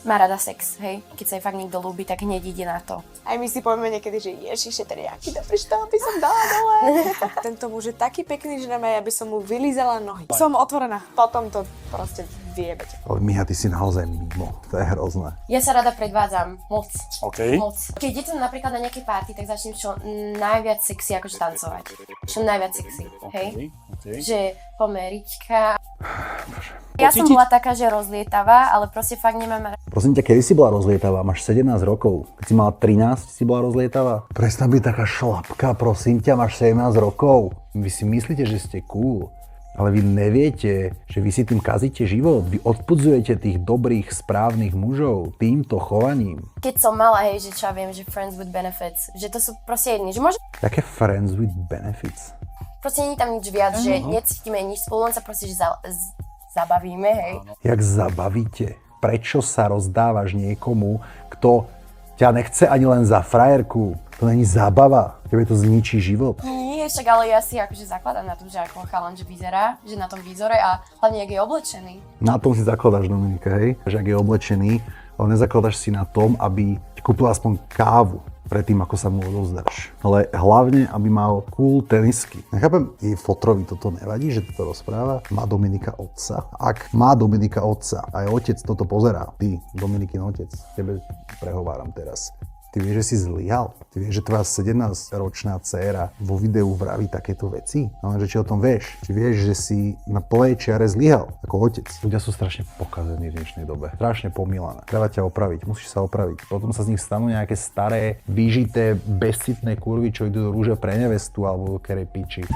má rada sex, hej? Keď sa jej fakt niekto ľúbi, tak hneď ide na to. Aj my si povieme niekedy, že ježiš, ten je aký dobrý štát, by som dala dole. Tento muž je taký pekný, že ja by som mu vylízala nohy. Som otvorená. Potom to proste vyjebete. Ale Miha, ty si naozaj mimo. To je hrozné. Ja sa rada predvádzam. Moc. OK. Moc. Keď idem napríklad na nejaké party, tak začnem čo najviac sexy akože tancovať. Čo najviac sexy, hej? Okay. Že pomerička. Ja som bola taká, že rozlietavá, ale proste fakt nemám... Prosím ťa, kedy si bola rozlietavá? Máš 17 rokov. Keď si mala 13, si bola rozlietavá? Prestaň byť taká šlapka, prosím ťa, máš 17 rokov. Vy si myslíte, že ste cool. Ale vy neviete, že vy si tým kazíte život. Vy odpudzujete tých dobrých, správnych mužov týmto chovaním. Keď som mala, hej, že čo ja viem, že friends with benefits, že to sú proste jedni, že môže... Jaké friends with benefits? Proste nie je tam nič viac, že necítime nič spolu, len sa proste, že zabavíme, hej. Jak zabavíte? Prečo sa rozdávaš niekomu, kto ťa nechce ani len za frajerku? To není zábava. Tebe to zničí život. Nie, však ale ja si akože zakladám na tom, že ako chalan, že vyzerá, že na tom výzore a hlavne, jak je oblečený. Na tom si zakladáš, Dominika, hej? Že ak je oblečený, ale nezakladaš si na tom, aby ti kúpil aspoň kávu predtým, ako sa mu odovzdáš. Ale hlavne, aby mal cool tenisky. Nechápem, jej fotrovi toto nevadí, že toto rozpráva? Má Dominika otca? Ak má Dominika otca a aj otec toto pozerá, ty, Dominikin otec, tebe prehováram teraz. Ty vieš, že si zlyhal? Ty vieš, že tvoja 17-ročná dcéra vo videu vraví takéto veci? No že či o tom vieš? Či vieš, že si na plnej čiare zlyhal ako otec? Ľudia sú strašne pokazení v dnešnej dobe. Strašne pomílané. Treba ťa opraviť, musíš sa opraviť. Potom sa z nich stanú nejaké staré, vyžité, bezcitné kurvy, čo idú do rúže pre nevestu alebo do kerej piči.